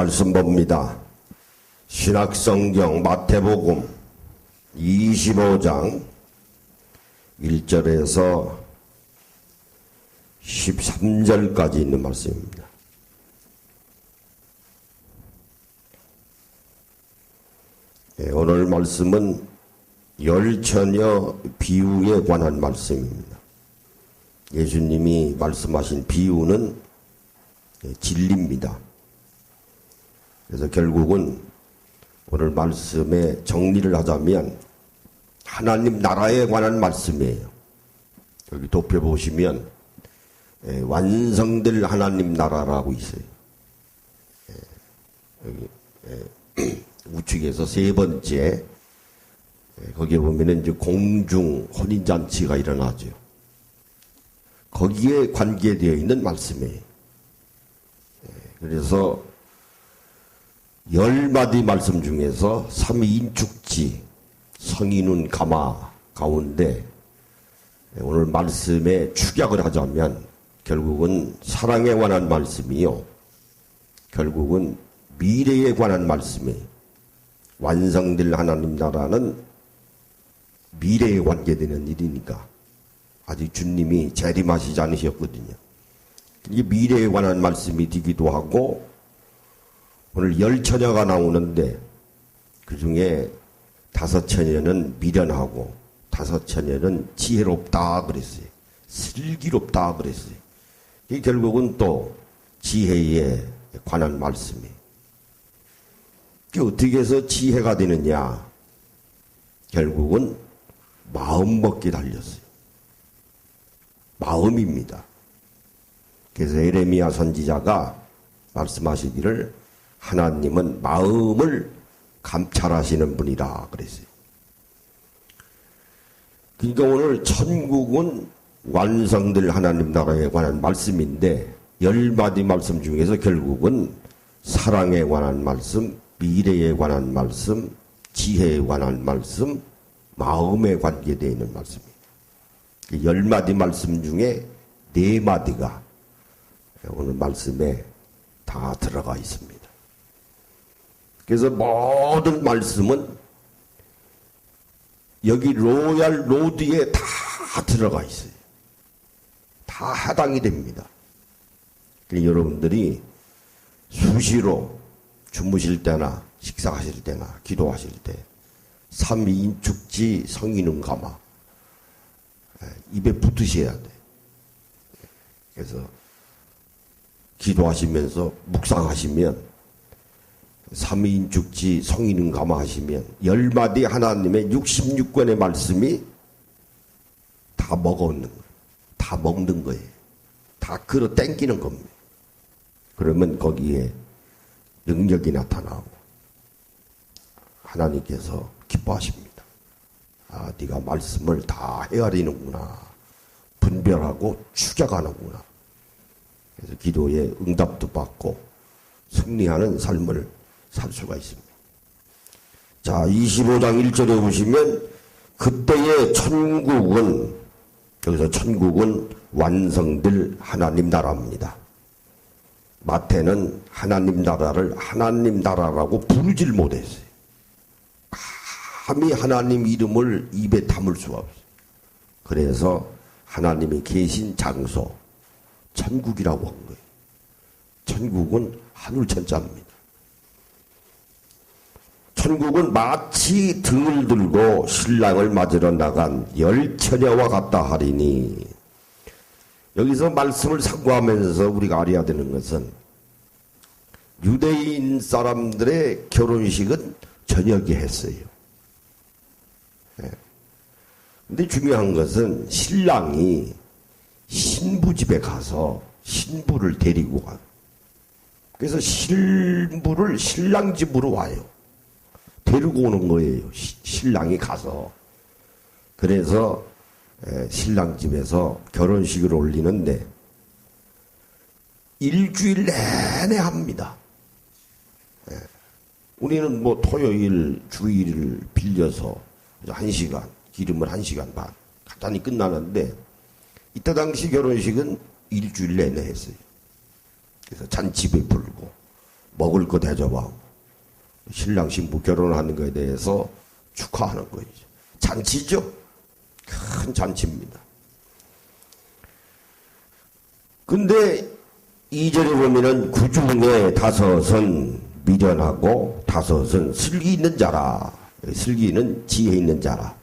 말씀 봅니다. 신약성경 마태복음 25장 1절에서 13절까지 있는 말씀입니다. 오늘 말씀은 열처녀 비유에 관한 말씀입니다. 예수님이 말씀하신 비유는 진리입니다. 그래서 결국은 오늘 말씀의 정리를 하자면 하나님 나라에 관한 말씀이에요. 여기 덮여보시면 완성될 하나님 나라라고 있어요. 여기 우측에서 세 번째 거기에 보면은 이제 공중 혼인잔치가 일어나죠. 거기에 관계되어 있는 말씀이에요. 그래서 10마디 말씀 중에서 삼위인축지 성인은 가마 가운데 오늘 말씀에 축약을 하자면 결국은 사랑에 관한 말씀이요. 결국은 미래에 관한 말씀이에요. 완성될 하나님 나라는 미래에 관계되는 일이니까 아직 주님이 재림하시지 않으셨거든요. 이게 미래에 관한 말씀이 되기도 하고 오늘 10처녀가 나오는데 그 중에 5처녀는 미련하고 5처녀는 지혜롭다 그랬어요. 슬기롭다 그랬어요. 이게 결국은 또 지혜에 관한 말씀이에요. 이게 어떻게 해서 지혜가 되느냐? 결국은 마음 먹기 달렸어요. 마음입니다. 그래서 에레미야 선지자가 말씀하시기를 하나님은 마음을 감찰하시는 분이라 그랬어요. 그러니까 오늘 천국은 완성될 하나님 나라에 관한 말씀인데 10마디 말씀 중에서 결국은 사랑에 관한 말씀, 미래에 관한 말씀, 지혜에 관한 말씀, 마음에 관계되어 있는 말씀입니다. 10마디 말씀 중에 4마디가 오늘 말씀에 다 들어가 있습니다. 그래서 모든 말씀은 여기 로얄 로드에 다 들어가 있어요. 다 해당이 됩니다. 그러니까 여러분들이 수시로 주무실 때나 식사하실 때나 기도하실 때 삼위인축지 성인은 가마 입에 붙으셔야 돼. 그래서 기도하시면서 묵상하시면 삼위인축지 성인은 가마 하시면 10마디 하나님의 66권의 말씀이 다 먹는 거예요. 다 먹는 거예요. 다 끌어 당기는 겁니다. 그러면 거기에 능력이 나타나고 하나님께서 기뻐하십니다. 아, 네가 말씀을 다 헤아리는구나. 분별하고 추격하는구나. 그래서 기도에 응답도 받고 승리하는 삶을 살 수가 있습니다. 자, 25장 1절에 보시면 그때의 천국은 여기서 천국은 완성될 하나님 나라입니다. 마태는 하나님 나라를 하나님 나라라고 부르질 못했어요. 감히 하나님 이름을 입에 담을 수가 없어요. 그래서 하나님이 계신 장소 천국이라고 한 거예요. 천국은 하늘천자입니다. 천국은 마치 등을 들고 신랑을 맞으러 나간 10처녀와 같다 하리니 여기서 말씀을 상고하면서 우리가 알아야 되는 것은 유대인 사람들의 결혼식은 저녁에 했어요. 근데 중요한 것은 신랑이 신부 집에 가서 신부를 데리고 가요. 그래서 신부를 신랑 집으로 와요. 데리고 오는 거예요. 신랑이 가서. 그래서 신랑 집에서 결혼식을 올리는데 일주일 내내 합니다. 우리는 뭐 토요일, 주일을 빌려서 1시간, 기름을 1시간 반 간단히 끝나는데 이때 당시 결혼식은 일주일 내내 했어요. 그래서 잔치배 불고 먹을 거 대접하고 신랑 신부 결혼하는 것에 대해서 축하하는 거죠. 잔치죠. 큰 잔치입니다. 근데 2절에 보면은 그 중에 5은 미련하고 5은 슬기 있는 자라. 슬기는 지혜 있는 자라.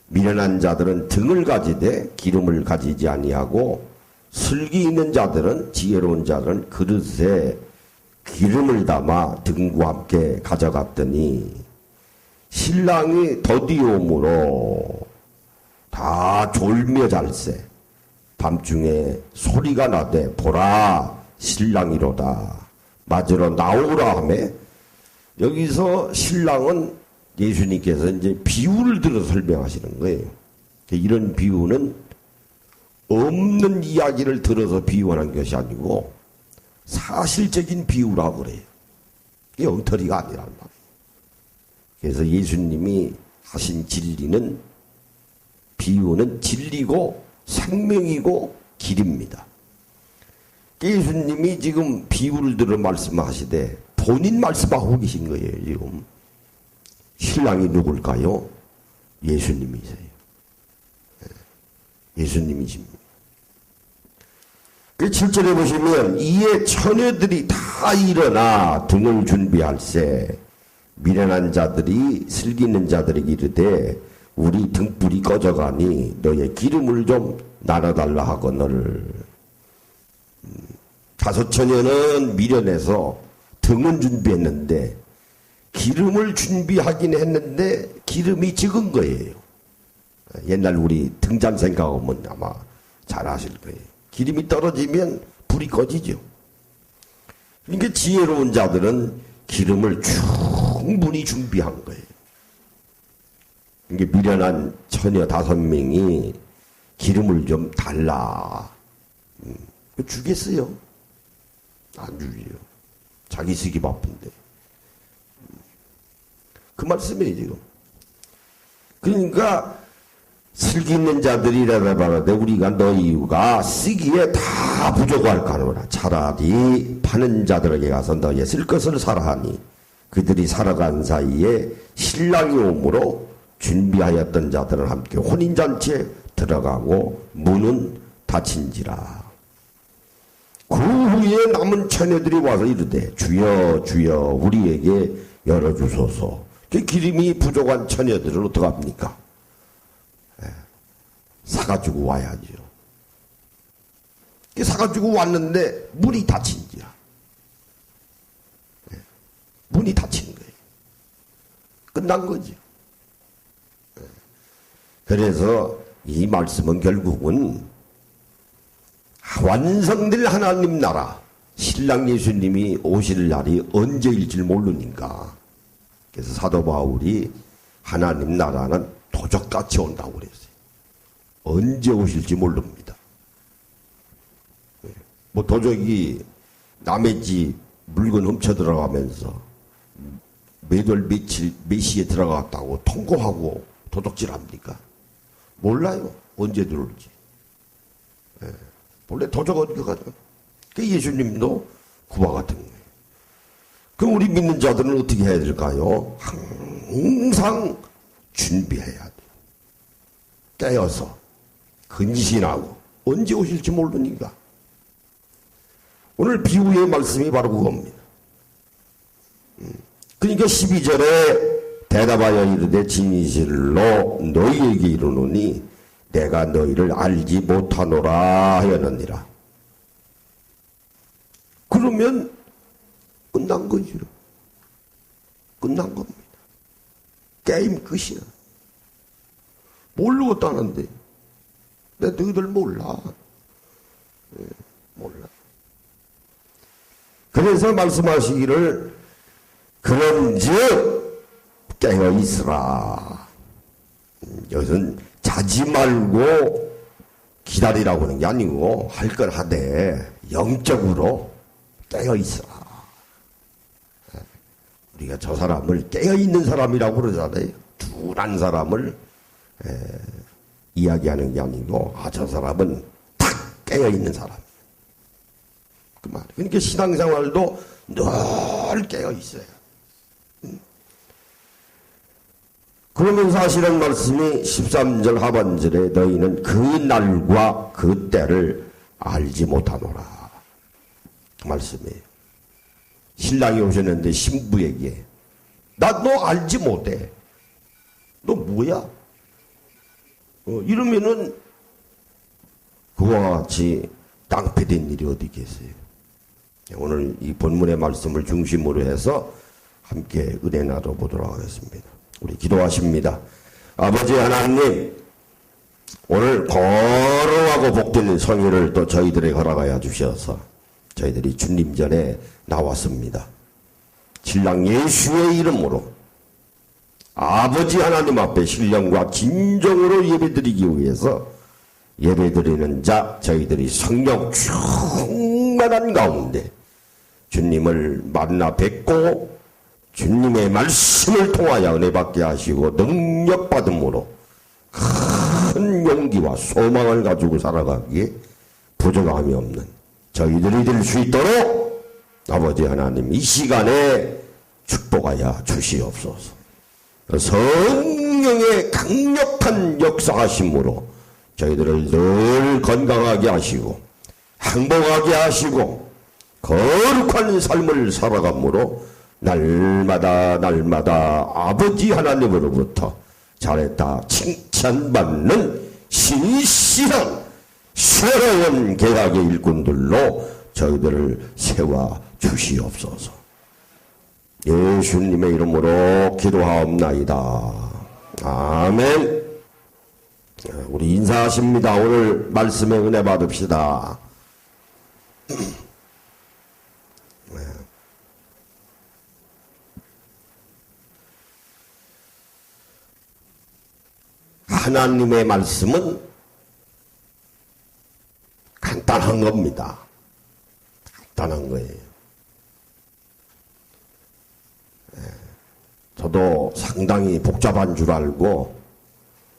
미련한 자들은 등을 가지되 기름을 가지지 아니하고 슬기 있는 자들은 지혜로운 자들은 그릇에 기름을 담아 등과 함께 가져갔더니 신랑이 더디오므로 다 졸며 잘세. 밤중에 소리가 나되 보라 신랑이로다. 맞으러 나오라 하매 여기서 신랑은 예수님께서 이제 비유를 들어 설명하시는 거예요. 이런 비유는 없는 이야기를 들어서 비유하는 것이 아니고 사실적인 비유라고 그래요. 이게 엉터리가 아니란 말이에요. 그래서 예수님이 하신 진리는 비유는 진리고 생명이고 길입니다. 예수님이 지금 비유를 들어 말씀하시되 본인 말씀하고 계신 거예요. 지금 신랑이 누굴까요? 예수님이세요. 예수님이십니다. 그 7절에 보시면 이에 처녀들이 다 일어나 등을 준비할세 미련한 자들이 슬기 있는 자들에게 이르되 우리 등불이 꺼져가니 너의 기름을 좀 나눠달라 하거늘. 5 처녀는 미련해서 등은 준비했는데 기름을 준비하긴 했는데 기름이 적은 거예요. 옛날 우리 등잔 생각하면 아마 잘 아실 거예요. 기름이 떨어지면 불이 꺼지죠. 그러니까 지혜로운 자들은 기름을 충분히 준비한 거예요. 이게 미련한 처녀 5명이 기름을 좀 달라. 주겠어요? 안 주지요. 자기 쓰기 바쁜데. 그 말씀이에요, 지금. 그러니까 슬기 있는 자들이라다 말하되 우리가 너희가 쓰기에 다 부족할까노라. 차라리 파는 자들에게 가서 너희의 쓸 것을 사라 하니 그들이 살아간 사이에 신랑이 오므로 준비하였던 자들은 함께 혼인잔치에 들어가고 문은 닫힌지라. 그 후에 남은 처녀들이 와서 이르되 주여 주여 우리에게 열어주소서. 그 기름이 부족한 처녀들은 어떡합니까? 사가지고 와야죠. 사가지고 왔는데 문이 닫힌지라. 문이 닫힌 거예요. 끝난 거죠. 그래서 이 말씀은 결국은 완성될 하나님 나라, 신랑 예수님이 오실 날이 언제일지 모르니까. 그래서 사도 바울이 하나님 나라는 도적같이 온다고 그랬어요. 언제 오실지 모릅니다. 뭐 도적이 남의 집 물건 훔쳐 들어가면서 매달 며칠 몇 시에 들어갔다고 통고하고 도둑질합니까? 몰라요. 언제 들어올지. 원래 도적 어디 가죠? 그 예수님도 그와 같은 거예요. 그럼 우리 믿는 자들은 어떻게 해야 될까요? 항상 준비해야 돼요. 깨어서 근신하고 언제 오실지 모르니까. 오늘 비유의 말씀이 바로 그겁니다. 그러니까 12절에 대답하여 이르되 진실로 너희에게 이르노니 내가 너희를 알지 못하노라 하였느니라. 그러면 끝난 거죠. 끝난 겁니다. 게임 끝이야. 모르고 따는데 내 너희들 몰라. 몰라. 그래서 말씀하시기를 그런즉 깨어 있으라. 여기서는 자지 말고 기다리라고 하는 게 아니고 할 걸 하되 영적으로 깨어 있으라. 우리가 저 사람을 깨어 있는 사람이라고 그러잖아요. 둔한 사람을 이야기하는 게 아니고 저 사람은 탁 깨어 있는 사람. 그 말. 그러니까 신앙생활도 늘 깨어 있어요. 그러면서 하시는 말씀이 13절 하반절에 너희는 그 날과 그 때를 알지 못하노라. 그 말씀이에요. 신랑이 오셨는데 신부에게 나 너 알지 못해. 너 뭐야? 이러면은 그와 같이 깡패된 일이 어디 계세요? 오늘 이 본문의 말씀을 중심으로 해서 함께 은혜 나눠보도록 하겠습니다. 우리 기도하십니다. 아버지 하나님, 오늘 거룩하고 복된 성일을 또 저희들에게 허락하여 주셔서 저희들이 주님 전에 나왔습니다. 신랑 예수의 이름으로 아버지 하나님 앞에 신령과 진정으로 예배드리기 위해서 예배드리는 자 저희들이 성령 충만한 가운데 주님을 만나 뵙고 주님의 말씀을 통하여 은혜 받게 하시고 능력 받음으로 큰 용기와 소망을 가지고 살아가기에 부족함이 없는 저희들이 될 수 있도록 아버지 하나님 이 시간에 축복하여 주시옵소서. 성령의 강력한 역사하심으로 저희들을 늘 건강하게 하시고 행복하게 하시고 거룩한 삶을 살아감으로 날마다 아버지 하나님으로부터 잘했다 칭찬받는 신실한 새로운 계약의 일꾼들로 저희들을 세워 주시옵소서. 예수님의 이름으로 기도하옵나이다. 아멘. 우리 인사하십니다. 오늘 말씀에 은혜 받읍시다. 하나님의 말씀은 간단한 겁니다. 간단한 거예요. 저도 상당히 복잡한 줄 알고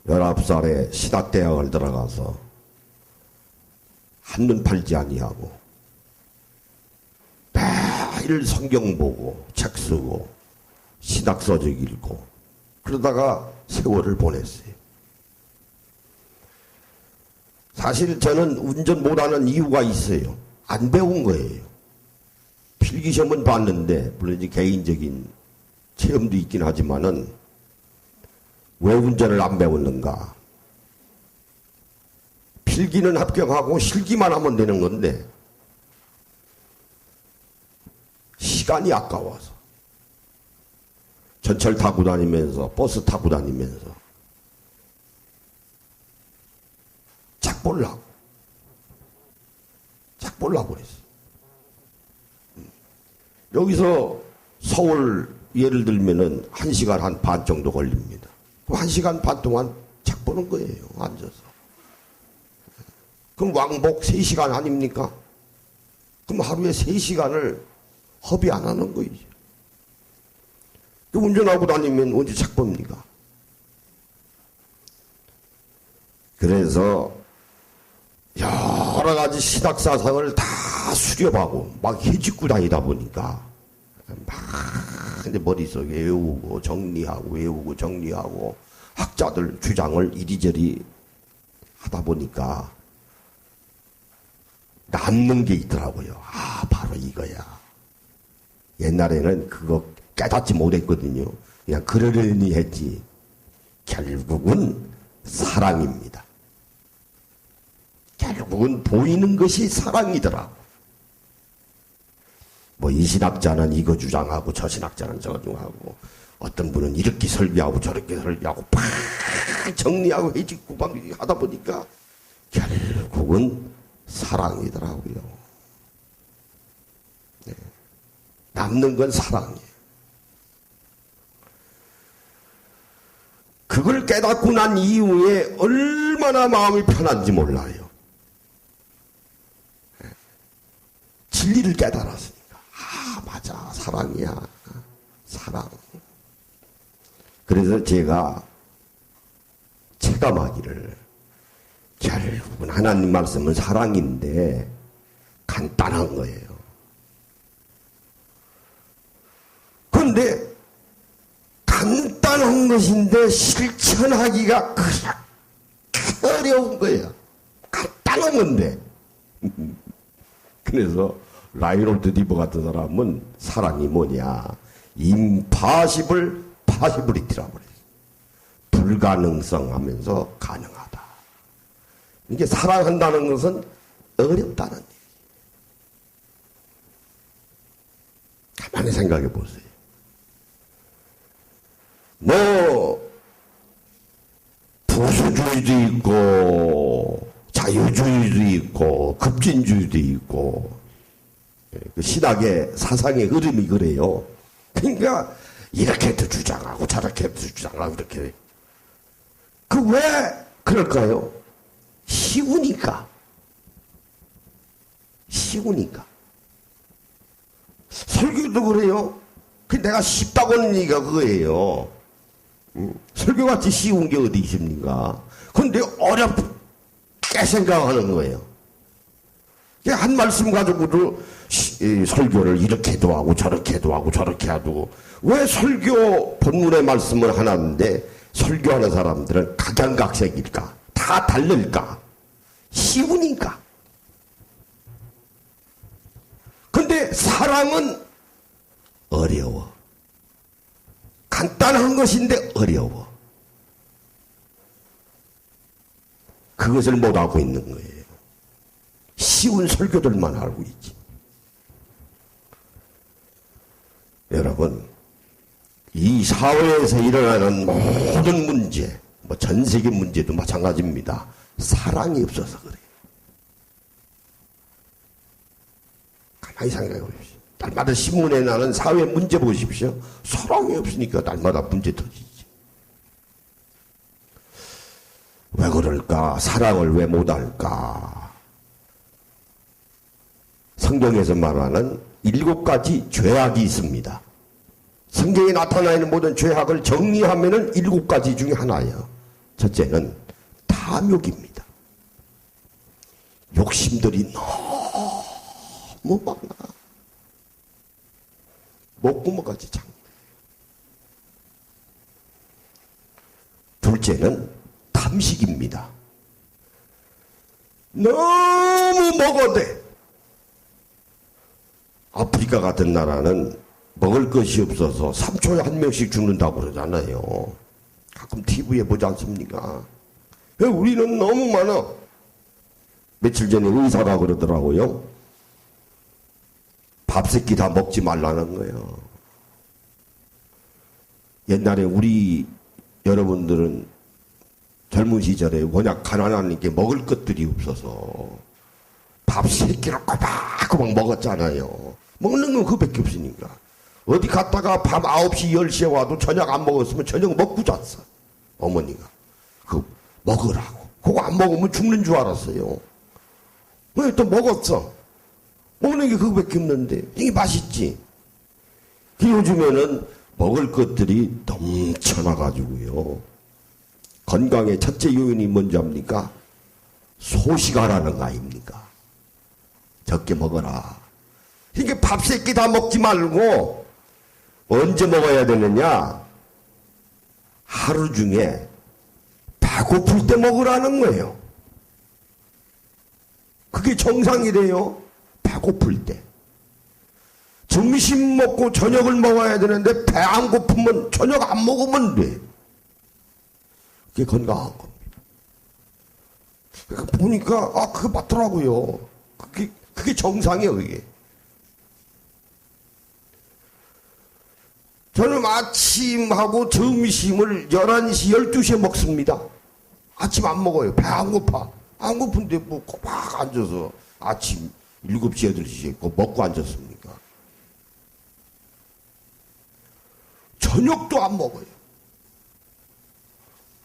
19살에 신학대학을 들어가서 한눈 팔지 아니하고 매일 성경 보고 책 쓰고 신학서적 읽고 그러다가 세월을 보냈어요. 사실 저는 운전 못하는 이유가 있어요. 안 배운 거예요. 필기시험은 봤는데 물론 이제 개인적인 체험도 있긴 하지만은 왜 운전을 안 배웠는가? 필기는 합격하고 실기만 하면 되는 건데 시간이 아까워서 전철 타고 다니면서 버스 타고 다니면서 책 보려고 그랬어요. 여기서 서울 예를 들면은 1시간 한 반 정도 걸립니다. 1시간 반 동안 책 보는 거예요. 앉아서. 그럼 왕복 3시간 아닙니까? 그럼 하루에 3시간을 허비 안 하는 거예요. 운전하고 다니면 언제 책 봅니까? 그래서 여러 가지 신학사상을 다 수렵하고 막 헤집고 다니다 보니까 막 근데 머릿속에 외우고 정리하고 학자들 주장을 이리저리 하다 보니까 남는 게 있더라고요. 바로 이거야. 옛날에는 그거 깨닫지 못했거든요. 그냥 그러려니 했지. 결국은 사랑입니다. 결국은 보이는 것이 사랑이더라. 뭐 이 신학자는 이거 주장하고 저 신학자는 저거 주장하고 어떤 분은 이렇게 설교하고 저렇게 설교하고 팍 정리하고 해집고 막 하다 보니까 결국은 사랑이더라고요. 네. 남는 건 사랑이에요. 그걸 깨닫고 난 이후에 얼마나 마음이 편한지 몰라요. 진리를 깨달았으니까. 맞아. 사랑이야. 사랑. 그래서 제가 체감하기를 결국은 하나님 말씀은 사랑인데 간단한 거예요. 그런데 간단한 것인데 실천하기가 그렇게 어려운 거예요. 간단한 건데. 그래서 라이놀드 디버 같은 사람은 사랑이 뭐냐? 임파시블 파시블리티라고 그래요. 불가능성 하면서 가능하다. 이게 사랑한다는 것은 어렵다는 얘기예요. 가만히 생각해 보세요. 뭐 보수주의도 있고 자유주의도 있고 급진주의도 있고 그 신학의 사상의 흐름이 그래요. 그러니까 이렇게도 주장하고 저렇게도 주장하고 이렇게. 그 왜 그럴까요? 쉬우니까. 쉬우니까. 설교도 그래요. 그 내가 쉽다고 하는 얘기가 그거예요. 설교같이 쉬운 게 어디 있습니까? 근데 어렵게 생각하는 거예요. 한 말씀 가지고도 설교를 이렇게도 하고 저렇게도 하고 저렇게 하고. 왜 설교 본문의 말씀을 하나인데 설교하는 사람들은 각양각색일까? 다 다를까? 쉬우니까. 근데 사랑은 어려워. 간단한 것인데 어려워. 그것을 못하고 있는 거예요. 쉬운 설교들만 알고 있지. 여러분, 이 사회에서 일어나는 모든 문제, 뭐 전 세계 문제도 마찬가지입니다. 사랑이 없어서 그래요. 가만히 생각해 보십시오. 날마다 신문에 나는 사회 문제 보십시오. 사랑이 없으니까 날마다 문제 터지지. 왜 그럴까? 사랑을 왜 못할까? 성경에서 말하는 7가지 죄악이 있습니다. 성경에 나타나 있는 모든 죄악을 정리하면은 7가지 중에 하나예요. 첫째는 탐욕입니다. 욕심들이 너무 많아. 목구멍까지 장. 둘째는 탐식입니다. 너무 먹어대. 아프리카 같은 나라는 먹을 것이 없어서 3초에 한 명씩 죽는다고 그러잖아요. 가끔 TV에 보지 않습니까? 우리는 너무 많아. 며칠 전에 의사가 그러더라고요. 밥 새끼 다 먹지 말라는 거예요. 옛날에 우리 여러분들은 젊은 시절에 워낙 가난하니까 먹을 것들이 없어서 밥 새끼를 꼬박꼬박 먹었잖아요. 먹는 건 그밖에 없으니까. 어디 갔다가 밤 9시, 10시에 와도 저녁 안 먹었으면 저녁 먹고 잤어. 어머니가. 그거 먹으라고. 그거 안 먹으면 죽는 줄 알았어요. 왜 또 먹었어? 먹는 게 그거밖에 없는데. 이게 맛있지. 요즘에는 먹을 것들이 넘쳐나가지고요. 건강의 첫째 요인이 뭔지 압니까? 소식하라는 거 아닙니까? 적게 먹어라. 이게 밥 새끼 다 먹지 말고 언제 먹어야 되느냐? 하루 중에 배고플 때 먹으라는 거예요. 그게 정상이래요. 배고플 때. 점심 먹고 저녁을 먹어야 되는데 배 안 고프면 저녁 안 먹으면 돼. 그게 건강한 겁니다. 그러니까 보니까 그게 맞더라고요. 그게 정상이에요. 그게. 저는 아침하고 점심을 11시, 12시에 먹습니다. 아침 안 먹어요. 배 안 고파. 안 고픈데 뭐 꼬박 앉아서 아침 7시, 8시에 먹고 앉았습니까? 저녁도 안 먹어요.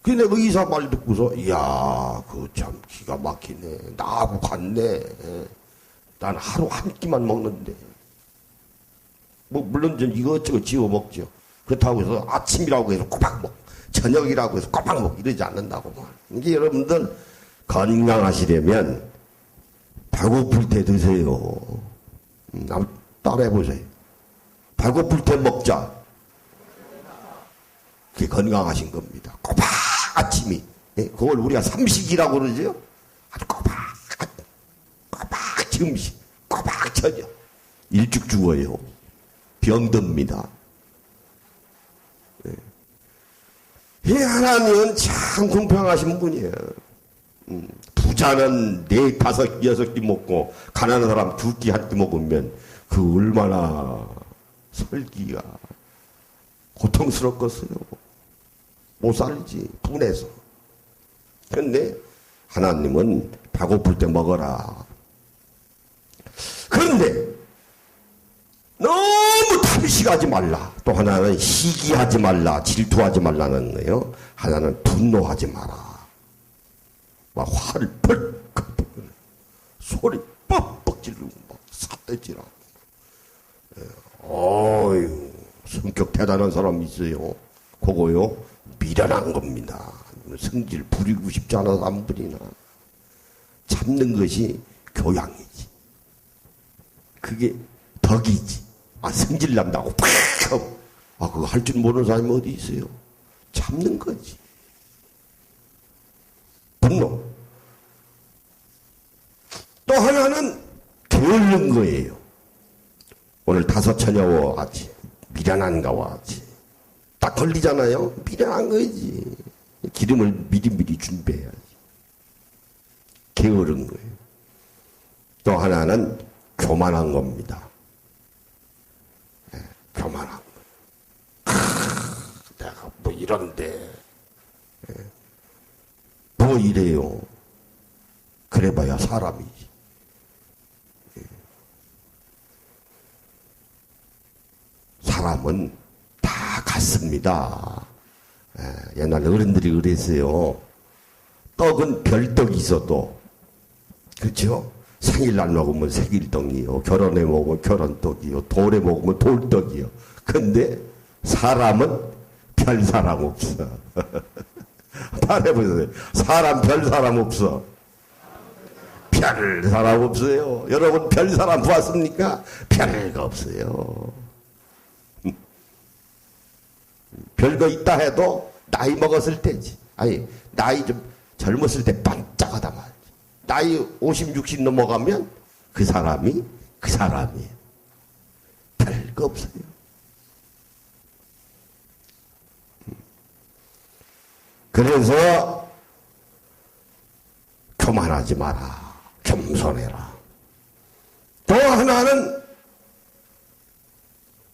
근데 그 의사 말 듣고서, 이야, 그거 참 기가 막히네. 나하고 같네. 난 하루 한 끼만 먹는데. 뭐, 물론 전 이것저것 지어 먹죠. 그렇다고 해서 아침이라고 해서 꼬박 먹, 저녁이라고 해서 꼬박 먹, 이러지 않는다고. 이게 여러분들 건강하시려면 배고플 때 드세요. 따라해보세요. 배고플 때 먹자. 그게 건강하신 겁니다. 꼬박 아침이. 예? 그걸 우리가 삼식이라고 그러죠. 아주 꼬박 점심, 꼬박 저녁. 일찍 죽어요. 병듭니다. 예. 이 하나님은 참 공평하신 분이에요. 부자는 4, 5, 6끼 먹고 가난한 사람 2끼, 1끼 먹으면 그 얼마나 살기가 고통스럽겠어요. 못 살지, 분해서. 그런데 하나님은 배고플 때 먹어라. 그런데 너무 탐식하지 말라. 또 하나는 시기하지 말라. 질투하지 말라는 거예요. 하나는 분노하지 마라. 막 화를 펄컥 소리 뻑뻑 지르고 막 삿대질하고. 어휴, 성격 대단한 사람이 있어요. 그거요, 미련한 겁니다. 성질 부리고 싶지 않아서 안 부리나. 참는 것이 교양이지. 그게 덕이지. 아, 성질 난다고 팍 하고. 아, 그거 할 줄 모르는 사람이 어디 있어요? 참는 거지. 분노. 또 하나는 게으른 거예요. 오늘 5처녀와 같이 미련한가와 같이 딱 걸리잖아요. 미련한 거지. 기름을 미리미리 준비해야지. 게으른 거예요. 또 하나는 교만한 겁니다. 네, 교만한 거. 내가 뭐 이런데 네. 뭐 이래요. 그래봐야 사람이지. 네. 사람은 다 같습니다. 네. 옛날 어른들이 그랬어요. 떡은 별떡이 있어도, 그렇죠? 생일날 먹으면 생일떡이요. 결혼에 먹으면 결혼떡이요. 돌에 먹으면 돌떡이요. 근데 사람은 별 사람 없어. 말해보세요. 사람 별 사람 없어. 별 사람 없어요. 여러분 별 사람 보았습니까? 별거 없어요. 별거 있다 해도 나이 먹었을 때지. 아니, 나이 좀 젊었을 때 반짝하다 말이지. 나이 50, 60 넘어가면 그 사람이에요. 별거 없어요. 그래서 교만하지 마라. 겸손해라. 또 하나는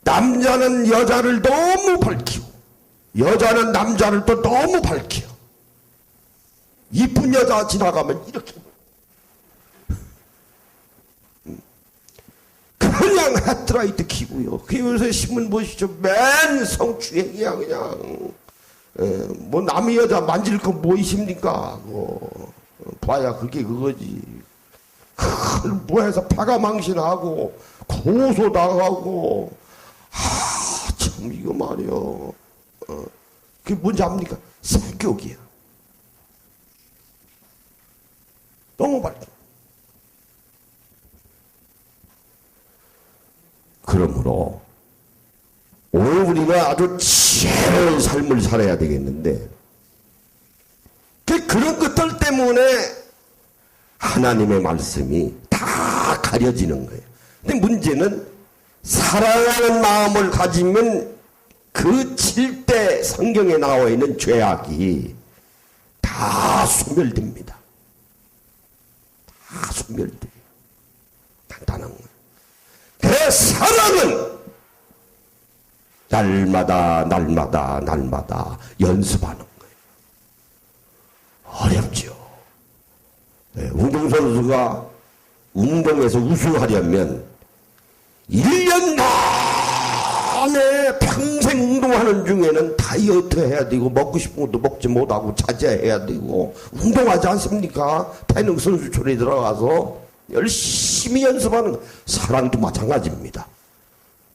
남자는 여자를 너무 밝히고 여자는 남자를 또 너무 밝혀. 이쁜 여자 지나가면 이렇게 그냥 헤드라이트 키고요. 그 요새 신문 보시죠. 맨 성추행이야 그냥. 뭐 남의 여자 만질 거 뭐 있습니까? 뭐 봐야 그게 그거지. 그걸 뭐 해서 파가망신하고 고소당하고 참 이거 말이요. 그게 뭔지 압니까? 성격이야. 너무 밝혀. 그러므로 오늘 우리가 아주 지혜로운 삶을 살아야 되겠는데 그런 것들 때문에 하나님의 말씀이 다 가려지는 거예요. 근데 문제는 사랑하는 마음을 가지면 그 7대 성경에 나와 있는 죄악이 다 소멸됩니다. 다 소멸돼요. 간단한 거예요. 그래서 사랑은 날마다 연습하는 거예요. 어렵죠. 네, 운동선수가 운동에서 우승하려면 1년 내내 평생 운동하는 중에는 다이어트 해야 되고 먹고 싶은 것도 먹지 못하고 자제해야 되고 운동하지 않습니까? 태능 선수촌에 들어가서 열심히 연습하는 거. 사랑도 마찬가지입니다.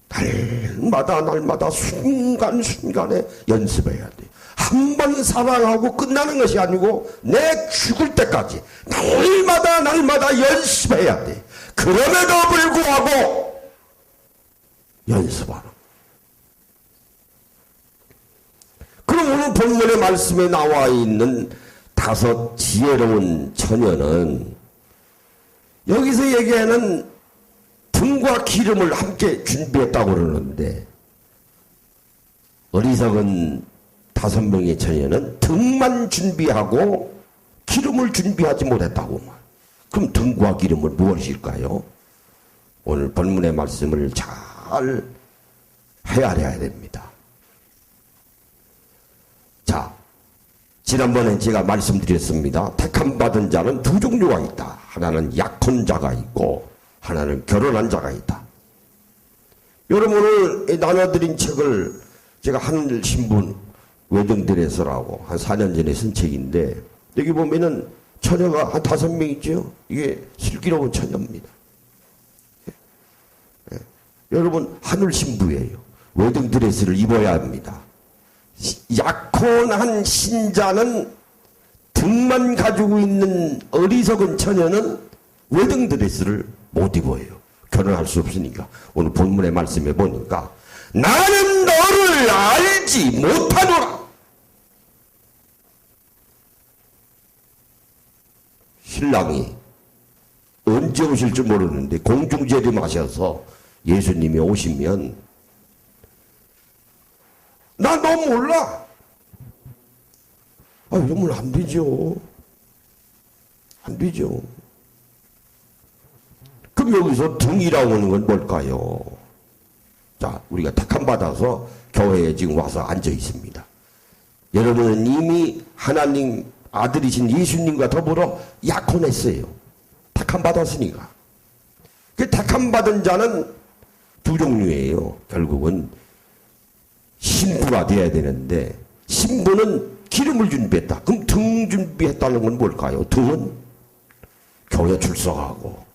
날마다 순간순간에 연습해야 돼. 한 번 사랑하고 끝나는 것이 아니고 내 죽을 때까지 날마다 연습해야 돼. 그럼에도 불구하고 연습하는. 그럼 그럼 오늘 본문의 말씀에 나와 있는 5 지혜로운 처녀는 여기서 얘기하는 등과 기름을 함께 준비했다고 그러는데 어리석은 5명의 처녀는 등만 준비하고 기름을 준비하지 못했다고. 그럼 등과 기름은 무엇일까요? 오늘 본문의 말씀을 잘 헤아려야 됩니다. 자, 지난번에 제가 말씀드렸습니다. 택함받은 자는 2 종류가 있다. 하나는 약혼 자가 있고 하나는 결혼한 자가 있다. 여러분, 오늘 나눠드린 책을 제가 하늘 신분 외등들에서라고 한 4년 전에 쓴 책인데 여기 보면은 처녀가 한 5명 있죠. 이게 슬기로운 처녀입니다. 예. 여러분, 하늘 신부예요. 웨딩 드레스를 입어야 합니다. 약혼한 신자는 등만 가지고 있는 어리석은 처녀는 웨딩 드레스를 못 입어요. 결혼할 수 없으니까. 오늘 본문의 말씀에 보니까 나는 너를 알지 못하노라. 신랑이 언제 오실지 모르는데 공중재림하셔서 예수님이 오시면 나 너 몰라. 이러면 안 되죠. 안 되죠. 그럼 여기서 등이라고 하는 건 뭘까요? 자, 우리가 택함받아서 교회에 지금 와서 앉아 있습니다. 여러분은 이미 하나님 아들이신 예수님과 더불어 약혼했어요. 택함받았으니까. 그 택함받은 자는 2 종류예요. 결국은 신부가 돼야 되는데 신부는 기름을 준비했다. 그럼 등 준비했다는 건 뭘까요? 등은 교회 출석하고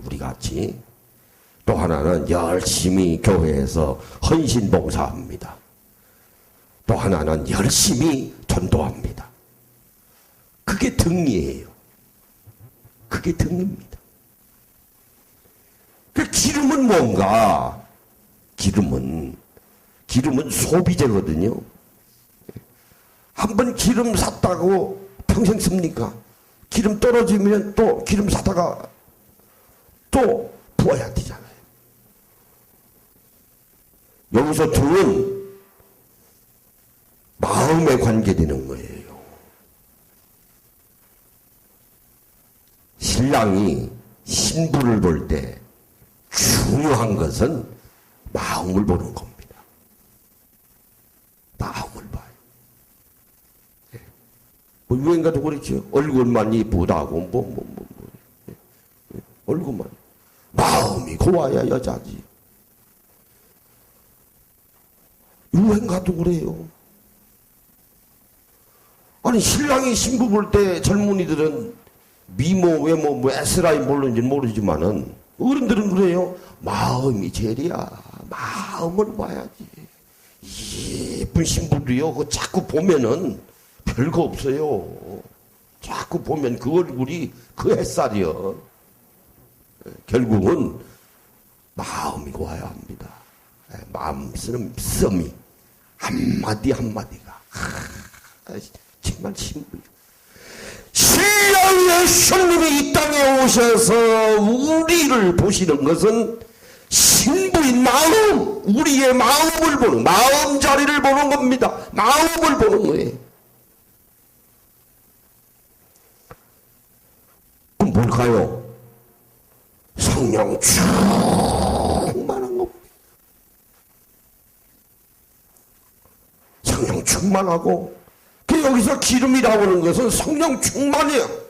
우리 같이 또 하나는 열심히 교회에서 헌신 봉사합니다. 또 하나는 열심히 전도합니다. 그게 등이에요. 그게 등입니다. 그 기름은 뭔가? 기름은 소비재거든요. 한번 기름 샀다고 평생 씁니까? 기름 떨어지면 또 기름 사다가 또 부어야 되잖아요. 여기서 등은 마음에 관계되는 거예요. 신랑이 신부를 볼 때 중요한 것은 마음을 보는 겁니다. 마음을 봐요. 뭐 유행가도 그랬죠. 얼굴만 이쁘다고 얼굴만. 마음이 고와야 여자지. 유행가도 그래요. 아니 신랑이 신부 볼 때 젊은이들은 미모, 외모, 뭐 S라인 모르는지는 모르지만은 어른들은 그래요. 마음이 제일이야. 마음을 봐야지. 예쁜 신부도요. 그 자꾸 보면은 별거 없어요. 자꾸 보면 그 얼굴이 그 햇살이요. 결국은 마음이 고와야 합니다. 마음 쓰는 씀이 한마디 한마디가 정말 신부. 신랑 예수님이 이 땅에 오셔서 우리를 보시는 것은 신부인 마음, 우리의 마음을 보는, 마음자리를 보는 겁니다. 마음을 보는 거예요. 그럼 뭘까요? 성령 충만한 겁니다. 성령 충만하고, 여기서 기름이라고 하는 것은 성령 충만이에요.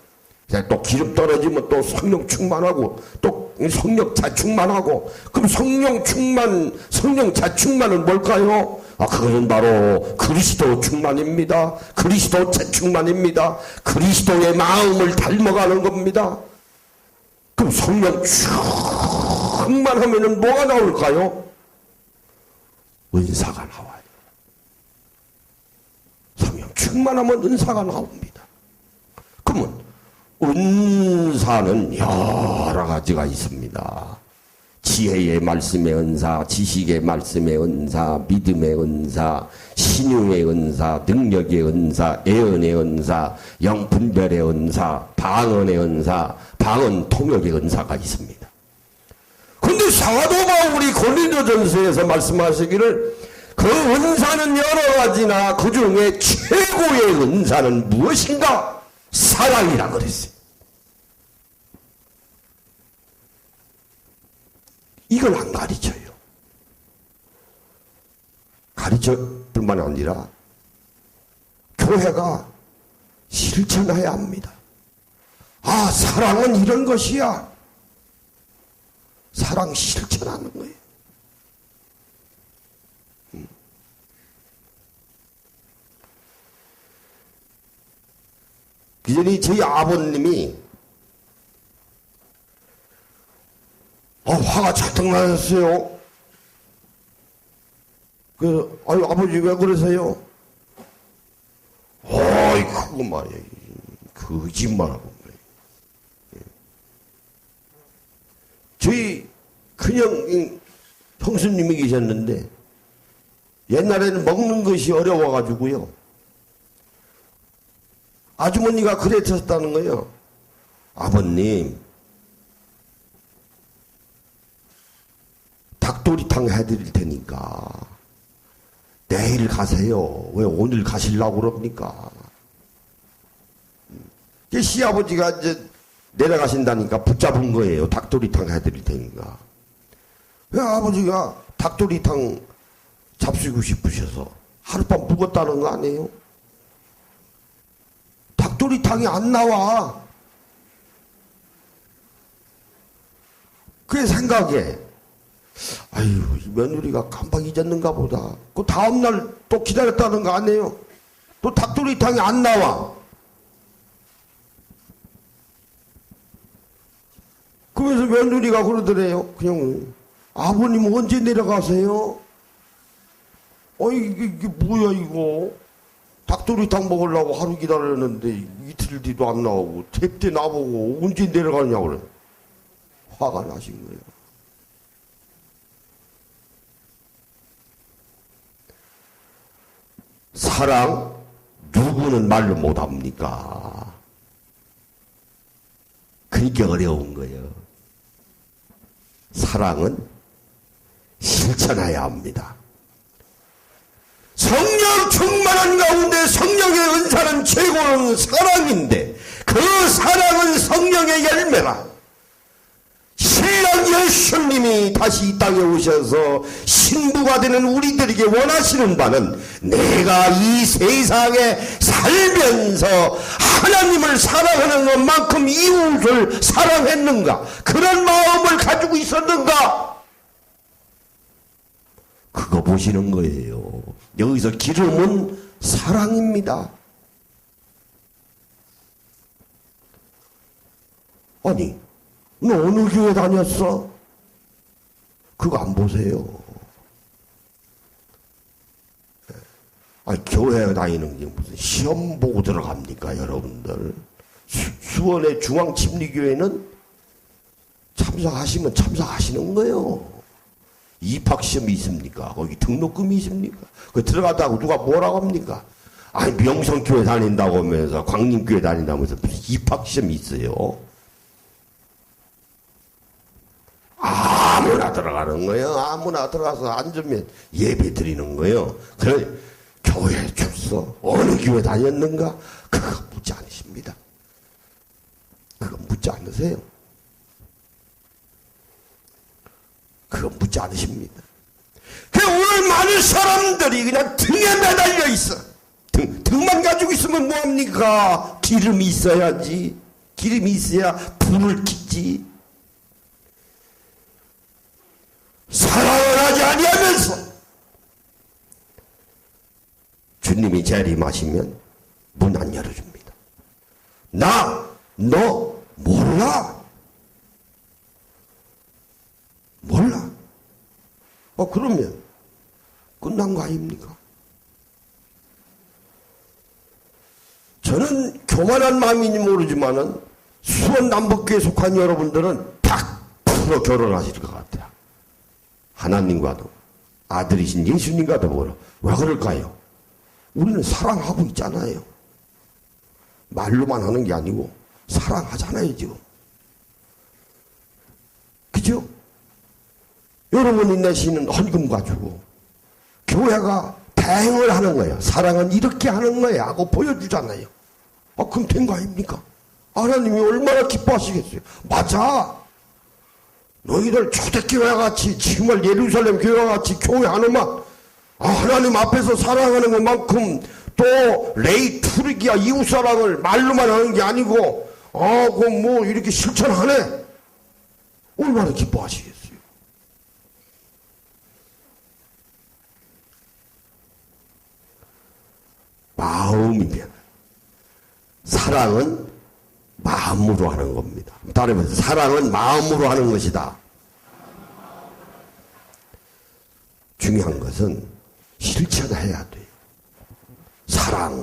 또 기름 떨어지면 또 성령 충만하고, 또 성령 자충만하고, 그럼 성령 충만, 성령 자충만은 뭘까요? 그것은 바로 그리스도 충만입니다. 그리스도 자충만입니다. 그리스도의 마음을 닮아가는 겁니다. 그럼 성령 충만하면은 뭐가 나올까요? 은사가 나와요. 성령 충만하면 은사가 나옵니다. 그러면 은사는 여러 가지가 있습니다. 지혜의 말씀의 은사, 지식의 말씀의 은사, 믿음의 은사, 신유의 은사, 능력의 은사, 예언의 은사, 영분별의 은사, 방언의 은사, 방언 통역의 은사가 있습니다. 근데 사도 바울이 고린도전서에서 말씀하시기를 그 은사는 여러 가지나 그 중에 최고의 은사는 무엇인가? 사랑이라 그랬어요. 이걸 안 가르쳐요. 가르쳐 뿐만 아니라 교회가 실천해야 합니다. 아, 사랑은 이런 것이야. 사랑 실천하는 거예요. 그전에 저희 아버님이 화가 잔뜩 나셨어요. 그래서 아유 아버지 왜 그러세요? 어이 그거 말이야. 거짓말하고 그래. 저희 큰형 형수님이 계셨는데 옛날에는 먹는 것이 어려워가지고요. 아주머니가 그랬었다는 거예요. 아버님, 닭도리탕 해드릴 테니까 내일 가세요. 왜 오늘 가시려고 그럽니까? 시아버지가 이제 내려가신다니까 붙잡은 거예요. 닭도리탕 해드릴 테니까. 왜 아버지가 닭도리탕 잡수고 싶으셔서 하룻밤 묵었다는 거 아니에요? 닭도리탕이 안 나와. 그게 생각에 아유 이 며느리가 깜빡 잊었는가 보다. 그 다음날 또 기다렸다는 거 아니에요? 또 닭도리탕이 안 나와. 그래서 며느리가 그러더래요. 그냥 아버님 언제 내려가세요? 이게 뭐야 이거. 닭도리탕 먹으려고 하루 기다렸는데 이틀 뒤도 안 나오고 탭대 나보고 언제 내려가냐고 그래. 화가 나신 거예요. 사랑 누구는 말로 못합니까? 그러니까 어려운 거예요. 사랑은 실천해야 합니다. 성령 충만한 가운데 성령의 은사는 최고는 사랑인데 그 사랑은 성령의 열매라. 신랑 예수님이 다시 이 땅에 오셔서 신부가 되는 우리들에게 원하시는 바는 내가 이 세상에 살면서 하나님을 사랑하는 것만큼 이웃을 사랑했는가? 그런 마음을 가지고 있었는가? 그거 보시는 거예요. 여기서 기름은 사랑입니다. 아니, 너 어느 교회 다녔어? 그거 안 보세요. 아니, 교회 다니는 게 무슨 시험 보고 들어갑니까, 여러분들? 수원의 중앙침리교회는 참석하시면 참석하시는 거예요. 입학시험이 있습니까? 거기 등록금이 있습니까? 그 들어가다고 누가 뭐라고 합니까? 아니, 명성교회 다닌다고 하면서, 광림교회 다닌다고 하면서 무슨 입학시험이 있어요. 아무나 들어가는 거예요. 아무나 들어가서 앉으면 예배 드리는 거예요. 그래, 교회 출석, 어느 교회 다녔는가? 그거 묻지 않으십니다. 그거 묻지 않으세요. 그거 묻지 않으십니다. 오늘 많은 사람들이 그냥 등에 매달려 있어. 등만 가지고 있으면 뭐합니까? 기름이 있어야지. 기름이 있어야 불을 켜지. 사랑을 하지 아니하면서 주님이 재림하시면 문 안 열어줍니다. 너 몰라? 몰라? 그러면 끝난 거 아닙니까? 저는 교만한 마음인지 모르지만은 수원 남북교에 속한 여러분들은 100% 결혼하실 것 같아요. 하나님과도 아들이신 예수님과도 멀어. 왜 그럴까요? 우리는 사랑하고 있잖아요. 말로만 하는 게 아니고 사랑하잖아요, 지금. 그죠? 여러분이 내시는 헌금 가지고 교회가 대행을 하는 거예요. 사랑은 이렇게 하는 거예요 하고 보여주잖아요. 그럼 된 거 아닙니까? 하나님이 얼마나 기뻐하시겠어요. 맞아. 너희들 초대교회와 같이 정말 예루살렘 교회와 같이 교회하는만 하나님 앞에서 사랑하는 것만큼 또 레이 투르기야 이웃사랑을 말로만 하는 게 아니고 그럼 뭐 이렇게 실천하네. 얼마나 기뻐하시겠어요. 마음이면 사랑은 마음으로 하는 겁니다. 따르면서 사랑은 마음으로 하는 것이다. 중요한 것은 실천해야 돼요. 사랑.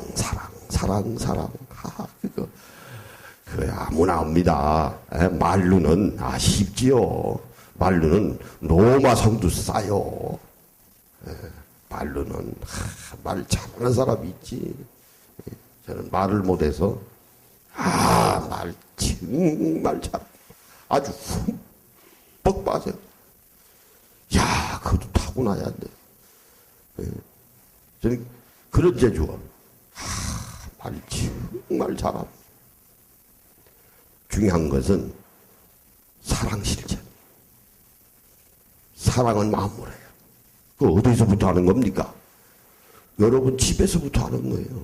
그거 아무나 합니다. 말로는 쉽지요. 말로는 로마 성도 싸요. 말로는 말 잘하는 사람이 있지. 저는 말을 못해서 말 정말 잘 아주 흠뻑 빠져. 야, 그것도 타고나야 돼. 저는 그런 재주가 말 정말 잘함. 중요한 것은 사랑 실천. 사랑은 마음으로 해요. 그 어디서부터 하는 겁니까? 여러분 집에서부터 하는 거예요.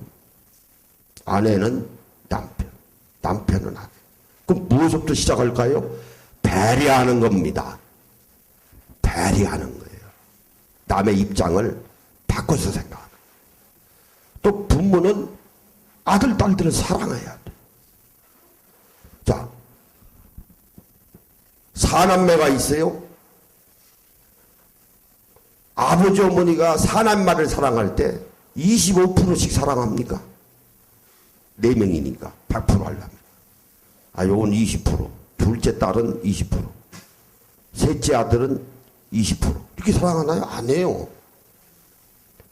아내는 남편, 남편은 아내. 그럼 무엇부터 시작할까요? 배려하는 겁니다. 배려하는 거예요. 남의 입장을 바꿔서 생각하는 거예요. 또 부모는 아들, 딸들을 사랑해야 돼. 자, 사남매가 있어요. 아버지, 어머니가 사남매를 사랑할 때 25%씩 사랑합니까? 4명이니까 100% 하려면. 요건 20%. 둘째 딸은 20%. 셋째 아들은 20%. 이렇게 사랑하나요? 안 해요.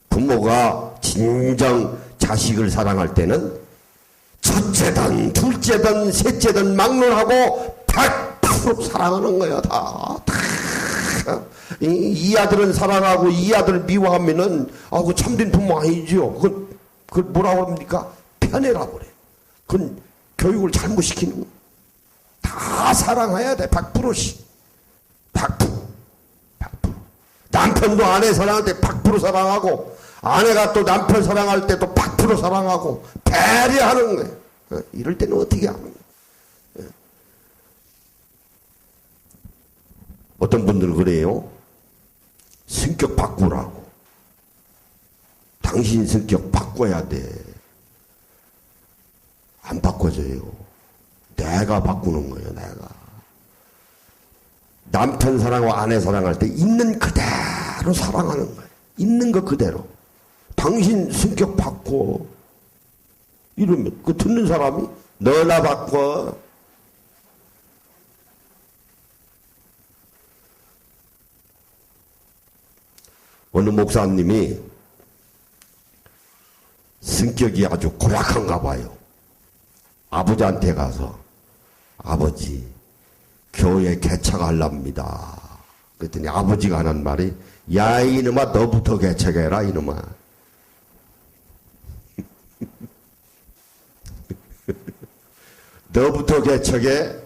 부모가 진정 자식을 사랑할 때는 첫째든 둘째든 셋째든 막론하고 100% 사랑하는 거야. 다. 이 아들은 사랑하고 이 아들을 미워하면은 그 참된 부모 아니죠. 그걸 뭐라고 합니까? 편애라고 그래. 그건 교육을 잘못시키는 거. 다 사랑해야 돼. 100%씩. 100%. 남편도 아내 사랑할 때 100% 사랑하고 아내가 또 남편 사랑할 때 또 100% 사랑하고 배려하는 거예요. 이럴 때는 어떻게 하는 거예요? 어떤 분들은 그래요. 성격 바꾸라고. 당신 성격 바꿔야 돼. 안 바꿔져요. 내가 바꾸는 거예요. 내가. 남편 사랑하고 아내 사랑할 때 있는 그대로 사랑하는 거예요. 있는 거 그대로. 당신 성격 바꿔. 이러면 그 듣는 사람이 너나 바꿔. 어느 목사님이 성격이 아주 고약한가 봐요. 아버지한테 가서 아버지 교회 개척하랍니다. 그랬더니 아버지가 하는 말이 야 이놈아 너부터 개척해라 이놈아. 너부터 개척해.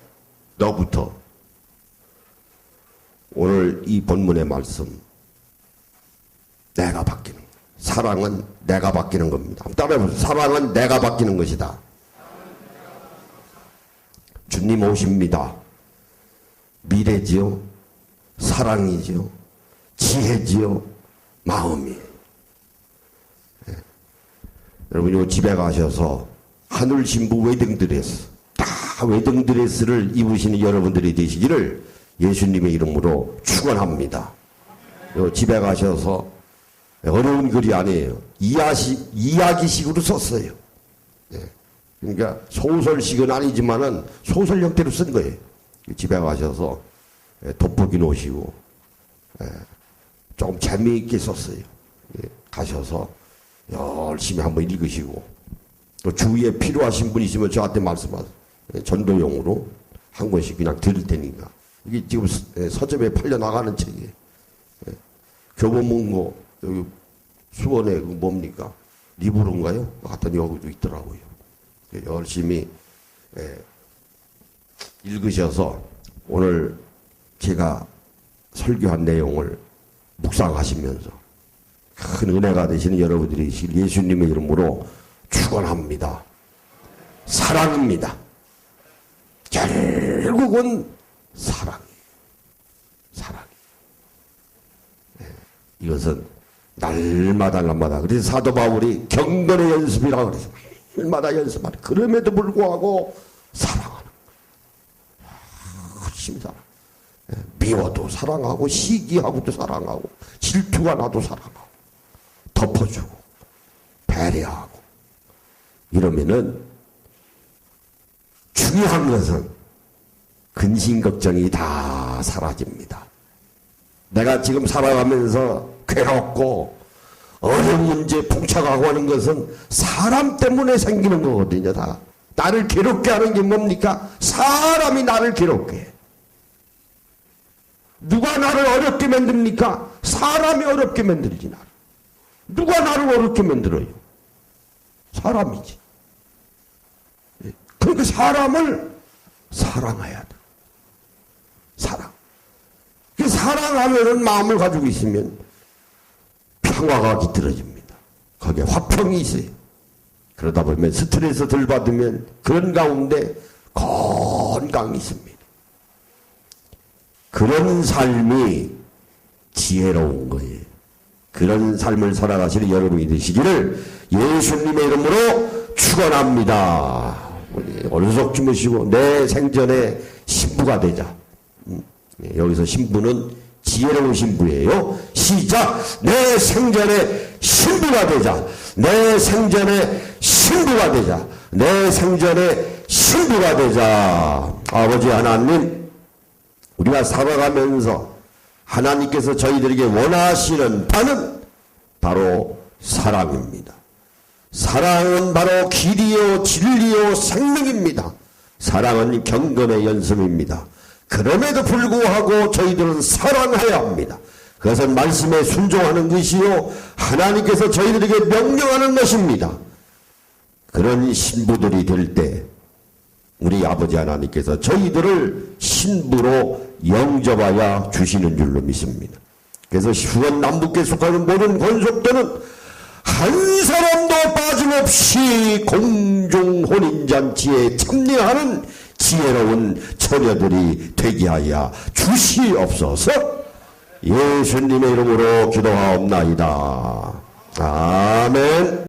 너부터. 오늘 이 본문의 말씀 내가 바뀌는 거예요. 사랑은 내가 바뀌는 겁니다. 따라해보세요. 사랑은 내가 바뀌는 것이다. 주님 오십니다. 미래지요. 사랑이지요. 지혜지요. 마음이에요. 네. 여러분 요 집에 가셔서 하늘 신부 웨딩드레스 다 웨딩드레스를 입으시는 여러분들이 되시기를 예수님의 이름으로 축원합니다. 요 집에 가셔서 어려운 글이 아니에요. 이야기식으로 썼어요. 네. 그러니까 소설식은 아니지만은 소설 형태로 쓴 거예요. 집에 가셔서 돋보기 놓으시고 조금 재미있게 썼어요. 예, 가셔서 열심히 한번 읽으시고 또 주위에 필요하신 분 있으면 저한테 말씀하세요. 예, 전도용으로 한 권씩 그냥 드릴 테니까. 이게 지금 서점에 팔려 나가는 책이에요. 예, 교보문고 여기 수원에 그 뭡니까? 리브로인가요? 하여튼 여기도 있더라고요. 예, 열심히 읽으셔서 오늘 제가 설교한 내용을 묵상하시면서 큰 은혜가 되시는 여러분들이 예수님의 이름으로 축원합니다. 사랑입니다. 결국은 사랑이에요. 사랑. 이것은 날마다 그래서 사도 바울이 경건의 연습이라고 그래서 날마다 연습하는 그럼에도 불구하고 사랑하는 열심히 사랑. 미워도 사랑하고 시기하고도 사랑하고 질투가 나도 사랑하고 덮어주고 배려하고 이러면은 중요한 것은 근심 걱정이 다 사라집니다. 내가 지금 살아가면서 괴롭고 어려운 문제 봉착하고 하는 것은 사람 때문에 생기는 거거든요. 다 나를 괴롭게 하는 게 뭡니까? 사람이 나를 괴롭게 해. 누가 나를 어렵게 만듭니까? 사람이 어렵게 만들지 나를. 누가 나를 어렵게 만들어요? 사람이지. 그러니까 사람을 사랑해야 돼. 사랑. 그 사랑하면은 마음을 가지고 있으면 평화가 깃들어집니다. 거기에 화평이 있어요. 그러다 보면 스트레스 덜 받으면 그런 가운데 건강이 있습니다. 그런 삶이 지혜로운 거예요. 그런 삶을 살아가시는 여러분이 되시기를 예수님의 이름으로 축원합니다. 어르석 주무시고 내 생전에 신부가 되자. 여기서 신부는 지혜로운 신부예요. 시작. 내 생전에 신부가 되자. 내 생전에 신부가 되자. 내 생전에 신부가 되자. 아버지 하나님, 우리가 살아가면서 하나님께서 저희들에게 원하시는 바는 바로 사랑입니다. 사랑은 바로 길이요 진리요 생명입니다. 사랑은 경건의 연습입니다. 그럼에도 불구하고 저희들은 사랑해야 합니다. 그것은 말씀에 순종하는 것이요 하나님께서 저희들에게 명령하는 것입니다. 그런 신부들이 될 때 우리 아버지 하나님께서 저희들을 신부로 영접하여 주시는 줄로 믿습니다. 그래서 수원 남북에 속하는 모든 권속들은 한 사람도 빠짐없이 공중 혼인잔치에 참여하는 지혜로운 처녀들이 되게 하여 주시옵소서. 예수님의 이름으로 기도하옵나이다. 아멘.